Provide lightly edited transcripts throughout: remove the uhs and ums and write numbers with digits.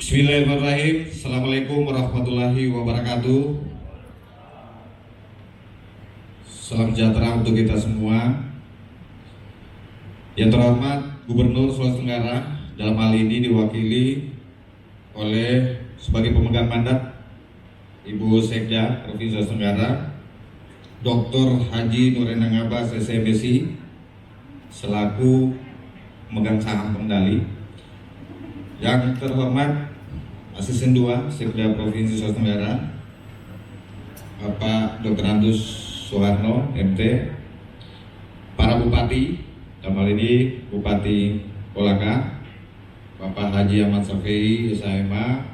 Bismillahirrahmanirrahim. Assalamualaikum warahmatullahi wabarakatuh. Salam sejahtera untuk kita semua. Yang terhormat Gubernur Sulawesi Tenggara, dalam hal ini diwakili oleh sebagai pemegang mandat Ibu Sekda Provinsi Sulawesi Tenggara, Dr. Haji Nurendang Abbas SMSI selaku pemegang saham pengendali. Yang terhormat Asisten 2 Sekda Provinsi Sulawesi Tenggara, Bapak Dr. Andus Suharno MT, para bupati, dalam hal ini Bupati Kolaka, Bapak Haji Ahmad Safei SHMA,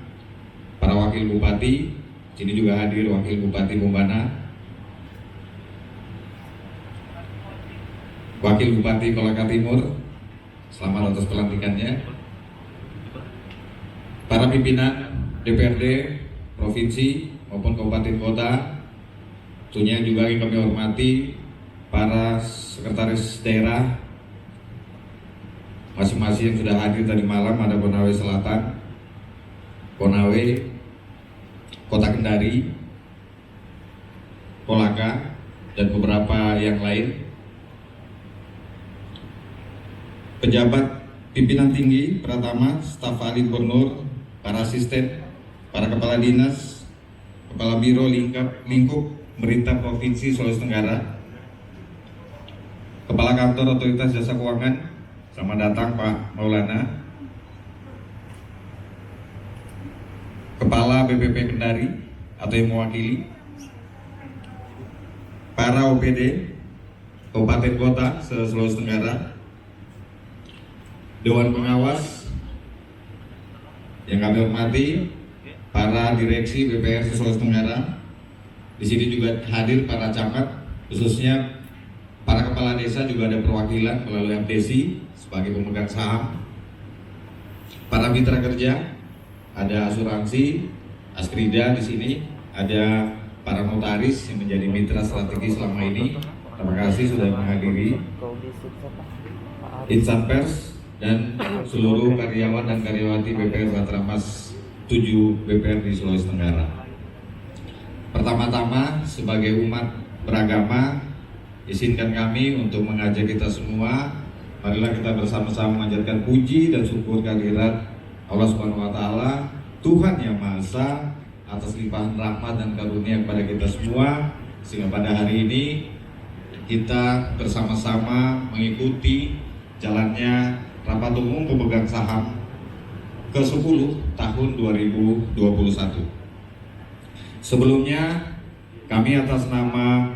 para wakil bupati, sini juga hadir Wakil Bupati Bombana, Wakil Bupati Kolaka Timur, selamat atas pelantikannya. Para pimpinan DPRD provinsi maupun kabupaten kota, tentunya juga yang kami hormati para sekretaris daerah masing-masing yang sudah hadir tadi malam. Ada Konawe Selatan, Konawe, Kota Kendari, Kolaka, dan beberapa yang lain. Pejabat pimpinan tinggi, Pratama, staf ahli gubernur, para asisten, para kepala dinas, kepala biro lingkup pemerintah Provinsi Sulawesi Tenggara, kepala kantor otoritas jasa keuangan, selamat datang Pak Maulana, kepala BPP Kendari atau yang mewakili, para OPD kabupaten kota se-Sulawesi Tenggara, Dewan Pengawas yang kami hormati, para direksi BPR Sulawesi Tenggara. Di sini juga hadir para camat, khususnya para kepala desa juga ada perwakilan melalui MDC sebagai pemegang saham. Para mitra kerja, ada asuransi, Askrida di sini, ada para notaris yang menjadi mitra strategi selama ini. Terima kasih sudah menghadiri. Insan pers dan seluruh karyawan dan karyawati BPR Batramas 7 BPR di Sulawesi Tenggara. Pertama-tama, sebagai umat beragama, izinkan kami untuk mengajak kita semua, marilah kita bersama-sama mengajarkan puji dan syukur kehadirat Allah Subhanahu wa Ta'ala, Tuhan yang Maha Esa, atas limpahan rahmat dan karunia kepada kita semua, sehingga pada hari ini kita bersama-sama mengikuti jalannya Rapat Umum Pemegang Saham ke-10 tahun 2021. Sebelumnya, kami atas nama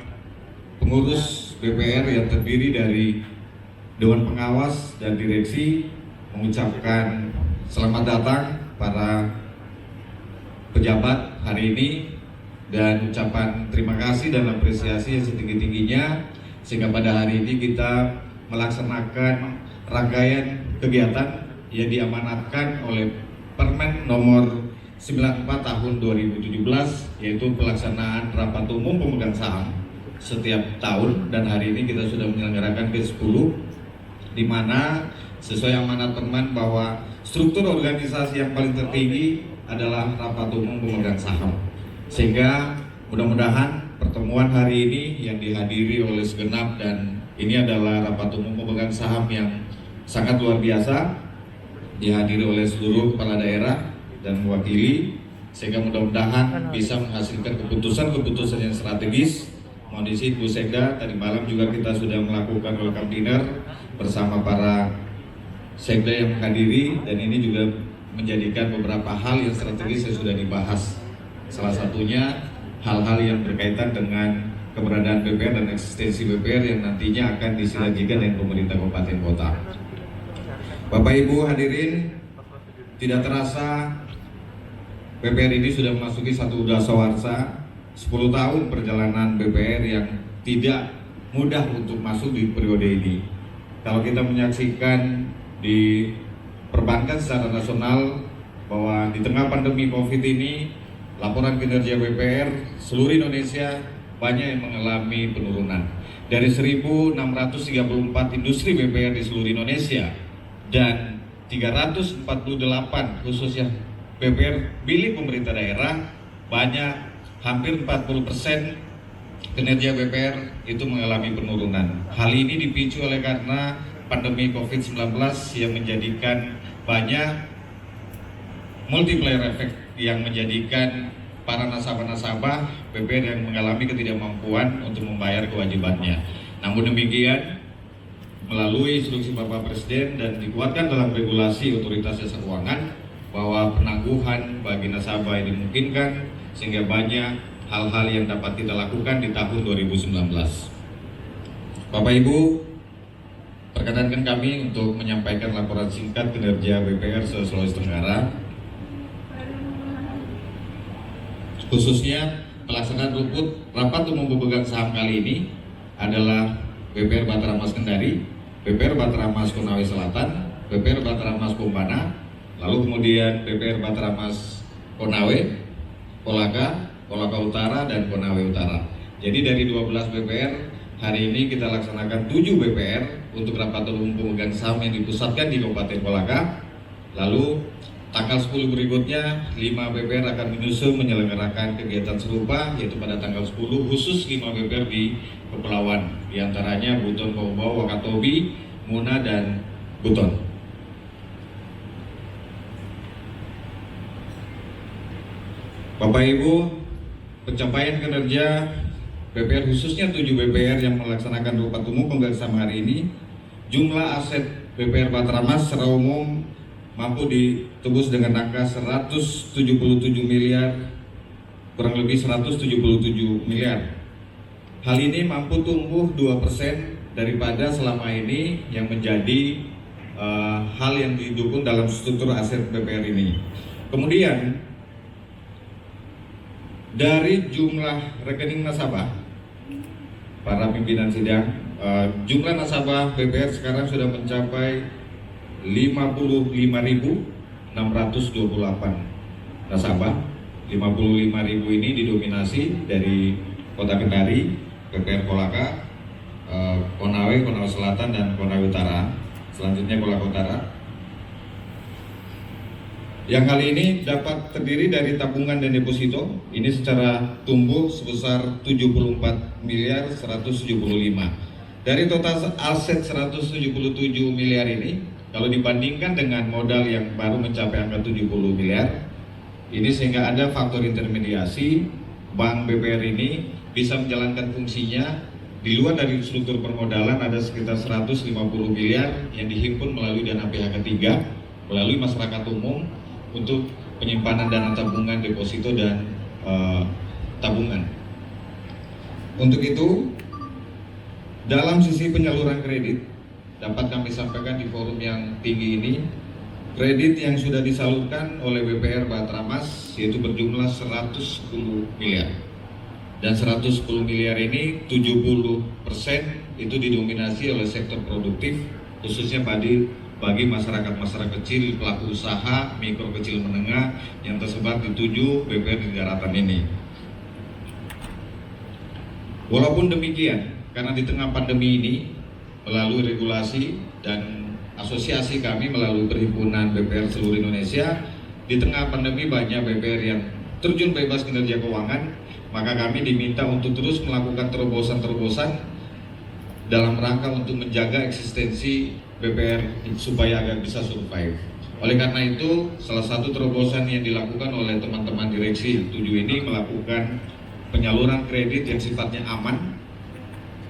pengurus BPR yang terdiri dari Dewan Pengawas dan Direksi mengucapkan selamat datang para pejabat hari ini dan ucapan terima kasih dan apresiasi yang setinggi-tingginya, sehingga pada hari ini kita melaksanakan rangkaian kegiatan yang diamanatkan oleh Permen nomor 94 tahun 2017, yaitu pelaksanaan rapat umum pemegang saham setiap tahun, dan hari ini kita sudah menyelenggarakan ke-10, di mana sesuai amanat Permen bahwa struktur organisasi yang paling tertinggi adalah rapat umum pemegang saham, sehingga mudah-mudahan pertemuan hari ini yang dihadiri oleh segenap, dan ini adalah rapat umum pemegang saham yang sangat luar biasa, dihadiri oleh seluruh kepala daerah dan mewakili, sehingga mudah-mudahan bisa menghasilkan keputusan-keputusan yang strategis. Mohon izin Bu Sekda, tadi malam juga kita sudah melakukan welcome dinner bersama para Sekda yang menghadiri, dan ini juga menjadikan beberapa hal yang strategis yang sudah dibahas. Salah satunya hal-hal yang berkaitan dengan keberadaan BPR dan eksistensi BPR yang nantinya akan disinergikan dengan pemerintah kabupaten kota. Bapak Ibu hadirin, tidak terasa BPR ini sudah memasuki satu dasawarsa 10 tahun perjalanan BPR yang tidak mudah untuk masuk di periode ini. Kalau kita menyaksikan di perbankan secara nasional bahwa di tengah pandemi COVID ini, laporan kinerja BPR seluruh Indonesia banyak yang mengalami penurunan. Dari 1.634 industri BPR di seluruh Indonesia dan 348 khususnya BPR milik pemerintah daerah banyak, hampir 40% kinerja BPR itu mengalami penurunan. Hal ini dipicu oleh karena pandemi COVID-19 yang menjadikan banyak multiplier effect yang menjadikan para nasabah-nasabah BPR yang mengalami ketidakmampuan untuk membayar kewajibannya. Namun demikian, melalui instruksi Bapak Presiden dan dikuatkan dalam regulasi Otoritas Jasa Keuangan bahwa penangguhan bagi nasabah dimungkinkan sehingga banyak hal-hal yang dapat kita lakukan di tahun 2019. Bapak Ibu, perkenankan kami untuk menyampaikan laporan singkat kinerja BPR Sulawesi Tenggara, khususnya pelaksanaan rapat umum pemegang saham kali ini adalah BPR Batramas Kendari, BPR Batramas Konawe Selatan, BPR Batramas Bombana, lalu kemudian BPR Batramas Konawe, Kolaka, Kolaka Utara, dan Konawe Utara. Jadi dari 12 BPR, hari ini kita laksanakan 7 BPR untuk rapat umum pemegang saham yang dipusatkan di Kabupaten Kolaka. Lalu tanggal 10 berikutnya 5 BPR akan menyusul menyelenggarakan kegiatan serupa, yaitu pada tanggal 10 khusus 5 BPR di Kepulauan, diantaranya Buton, Bau, Wakatobi, Muna, dan Buton. Bapak Ibu, pencapaian kinerja BPR khususnya 7 BPR yang melaksanakan rapat umum pemegang saham hari ini, jumlah aset BPR Batramas secara umum mampu ditebus dengan angka 177 miliar, kurang lebih 177 miliar. Hal ini mampu tumbuh 2% daripada selama ini yang menjadi hal yang didukung dalam struktur aset BPR ini. Kemudian dari jumlah rekening nasabah, para pimpinan sidang, jumlah nasabah BPR sekarang sudah mencapai 55.628 nasabah. 55.000 ini didominasi dari Kota Kendari, BPR Kolaka, Konawe, Konawe Selatan, dan Konawe Utara. Selanjutnya Kolaka Utara, yang kali ini dapat terdiri dari tabungan dan deposito. Ini secara tumbuh sebesar 74 miliar 175. Dari total aset 177 miliar ini, kalau dibandingkan dengan modal yang baru mencapai angka 70 miliar, ini sehingga ada faktor intermediasi. Bank BPR ini bisa menjalankan fungsinya di luar dari struktur permodalan. Ada sekitar 150 miliar yang dihimpun melalui dana pihak ketiga, melalui masyarakat umum, untuk penyimpanan dana tabungan, deposito, dan tabungan. Untuk itu, dalam sisi penyaluran kredit, dapat kami sampaikan di forum yang tinggi ini, kredit yang sudah disalurkan oleh BPR Batramas yaitu berjumlah 110 miliar. Dan 110 miliar ini 70% itu didominasi oleh sektor produktif, khususnya bagi masyarakat kecil, pelaku usaha, mikro kecil menengah yang tersebar di 7 BPR di daratan ini. Walaupun demikian, karena di tengah pandemi ini, melalui regulasi dan asosiasi kami melalui Perhimpunan BPR seluruh Indonesia, di tengah pandemi banyak BPR yang terjun bebas kinerja keuangan, maka kami diminta untuk terus melakukan terobosan-terobosan dalam rangka untuk menjaga eksistensi BPR supaya agar bisa survive. Oleh karena itu, salah satu terobosan yang dilakukan oleh teman-teman direksi 7 ini melakukan penyaluran kredit yang sifatnya aman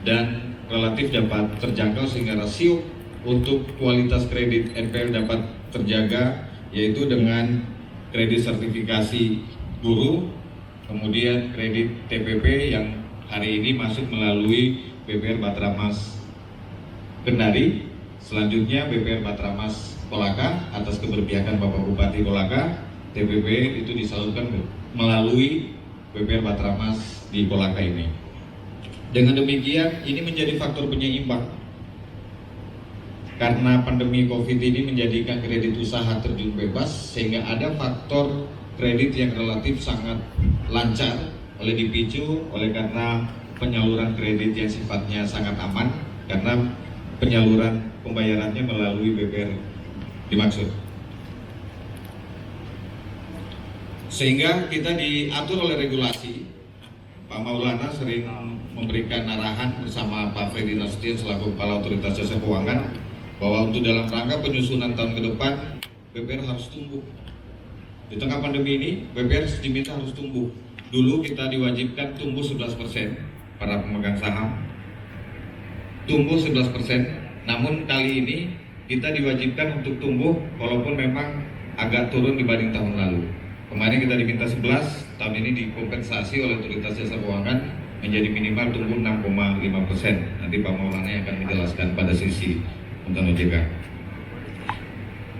dan relatif dapat terjangkau sehingga rasio untuk kualitas kredit NPL dapat terjaga, yaitu dengan kredit sertifikasi guru, kemudian kredit TPP yang hari ini masuk melalui BPR Batramas Kendari. Selanjutnya BPR Batramas Kolaka atas keberpihakan Bapak Bupati Kolaka, TPP itu disalurkan melalui BPR Batramas di Kolaka ini. Dengan demikian, ini menjadi faktor penyeimbang karena pandemi COVID ini menjadikan kredit usaha terjun bebas, sehingga ada faktor kredit yang relatif sangat lancar dipicu oleh karena penyaluran kredit yang sifatnya sangat aman, karena penyaluran pembayarannya melalui BPR dimaksud. Sehingga kita diatur oleh regulasi. Pak Maulana sering memberikan arahan bersama Pak Freddy Nasution selaku Kepala Otoritas Jasa Keuangan bahwa untuk dalam rangka penyusunan tahun ke depan BPR harus tumbuh. Di tengah pandemi ini BPR diminta harus tumbuh. Dulu kita diwajibkan tumbuh 11% para pemegang saham, tumbuh 11%. Namun kali ini kita diwajibkan untuk tumbuh walaupun memang agak turun dibanding tahun lalu. Kemarin kita diminta 11, tahun ini dikompensasi oleh Otoritas Jasa Keuangan menjadi minimal tumbuh 6,5%. Nanti Pak Maulana yang akan menjelaskan pada sisi untuk OJK.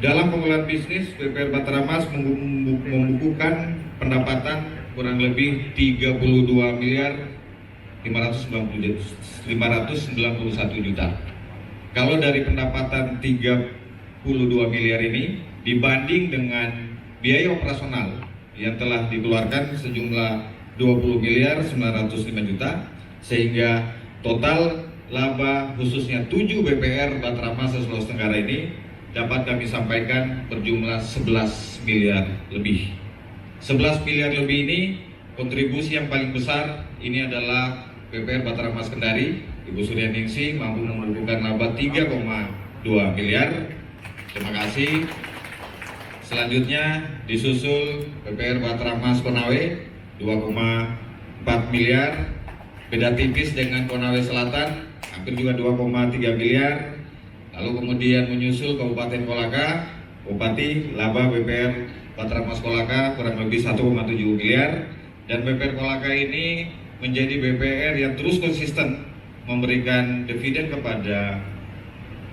Dalam pengelolaan bisnis, BPR Batramas membukukan pendapatan kurang lebih 32 miliar 591 juta. Kalau dari pendapatan 32 miliar ini dibanding dengan biaya operasional yang telah dikeluarkan sejumlah 20 miliar 905 juta, sehingga total laba khususnya 7 BPR Batramas Sulawesi Tenggara ini dapat kami sampaikan berjumlah 11 miliar lebih. 11 miliar lebih ini kontribusi yang paling besar ini adalah BPR Batramas Kendari, Ibu Suryaningsih mampu membukukan laba 3,2 miliar. Terima kasih. Selanjutnya disusul BPR Batramas Konawe 2,4 miliar. Beda tipis dengan Konawe Selatan hampir juga 2,3 miliar. Lalu kemudian menyusul Kabupaten Kolaka, Bupati laba BPR Batramas Kolaka kurang lebih 1,7 miliar. Dan BPR Kolaka ini menjadi BPR yang terus konsisten memberikan dividen kepada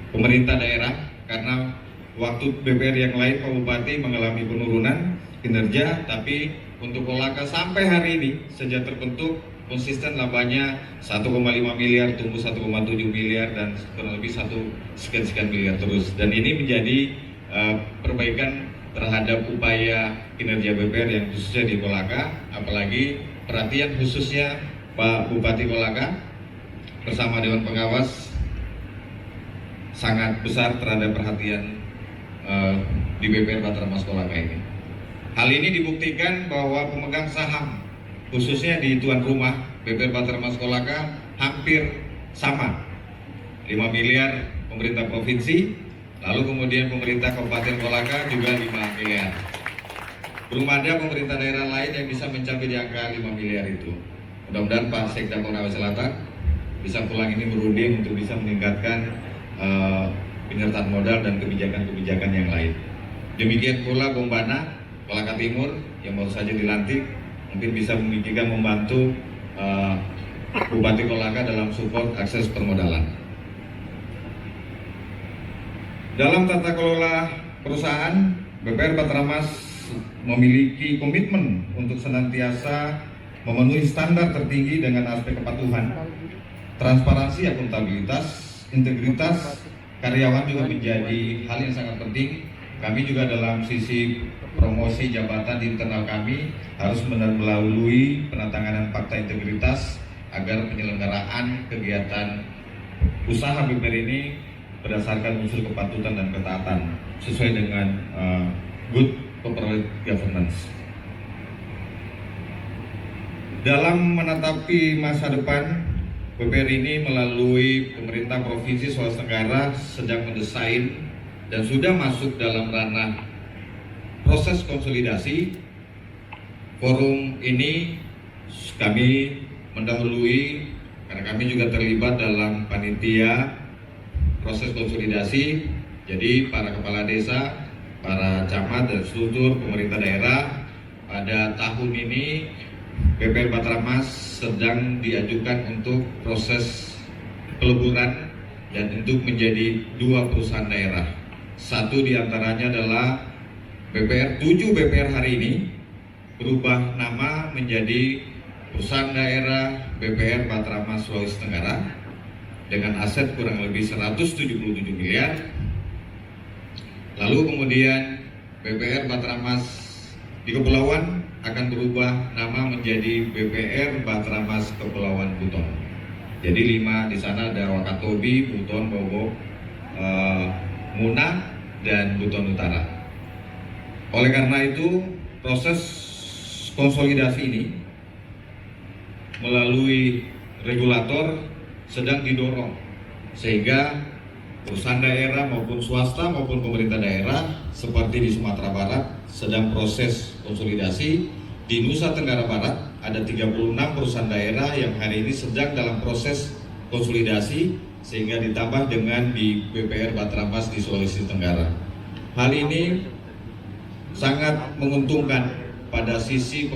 pemerintah daerah, karena waktu BPR yang lain Pak Bupati mengalami penurunan kinerja, tapi untuk Kolaka sampai hari ini sejak terbentuk konsisten labanya 1,5 miliar tumbuh 1,7 miliar dan kurang lebih sekian miliar terus. Dan ini menjadi perbaikan terhadap upaya kinerja BPR yang khususnya di Kolaka, apalagi perhatian khususnya Pak Bupati Kolaka bersama Dewan Pengawas sangat besar terhadap perhatian di BPR Batramas Kolaka ini. Hal ini dibuktikan bahwa pemegang saham khususnya di tuan rumah BPR Batramas Kolaka hampir sama, 5 miliar pemerintah provinsi, lalu kemudian pemerintah Kabupaten Kolaka juga 5 miliar. Belum ada pemerintah daerah lain yang bisa mencapai di angka 5 miliar itu. Mudah-mudahan Pak Sekda Konawe Selatan bisa pulang ini merunding untuk bisa meningkatkan penyertaan modal dan kebijakan-kebijakan yang lain. Demikian pula Bombana, Kolaka Timur yang baru saja dilantik, mungkin bisa membantu Bupati Kolaka dalam support akses permodalan. Dalam tata kelola perusahaan, BPR Batramas memiliki komitmen untuk senantiasa memenuhi standar tertinggi dengan aspek kepatuhan, transparansi, akuntabilitas, integritas karyawan juga menjadi hal yang sangat penting. Kami juga dalam sisi promosi jabatan di internal kami harus melalui penandatanganan fakta integritas agar penyelenggaraan kegiatan usaha BPR ini berdasarkan unsur kepatutan dan ketaatan sesuai dengan good corporate governance. Dalam menatapi masa depan, BPR ini melalui pemerintah Provinsi Sulawesi Tenggara sedang mendesain dan sudah masuk dalam ranah proses konsolidasi. Forum ini kami mendahului karena kami juga terlibat dalam panitia proses konsolidasi. Jadi para kepala desa, para camat dan seluruh pemerintah daerah pada tahun ini BPR Batramas sedang diajukan untuk proses peleburan dan untuk menjadi 2 perusahaan daerah. Satu diantaranya adalah BPR, 7 BPR hari ini berubah nama menjadi perusahaan daerah BPR Batramas Sulawesi Tenggara dengan aset kurang lebih 177 miliar. Lalu kemudian BPR Batramas di Kepulauan akan berubah nama menjadi BPR Batramas Kepulauan Buton. Jadi 5 di sana ada Wakatobi, Buton, Bobo, Muna, dan Buton Utara. Oleh karena itu proses konsolidasi ini melalui regulator sedang didorong sehingga perusahaan daerah maupun swasta maupun pemerintah daerah seperti di Sumatera Barat sedang proses konsolidasi. Di Nusa Tenggara Barat ada 36 perusahaan daerah yang hari ini sedang dalam proses konsolidasi sehingga ditambah dengan di BPR Batrabas di Sulawesi Tenggara. Hal ini sangat menguntungkan pada sisi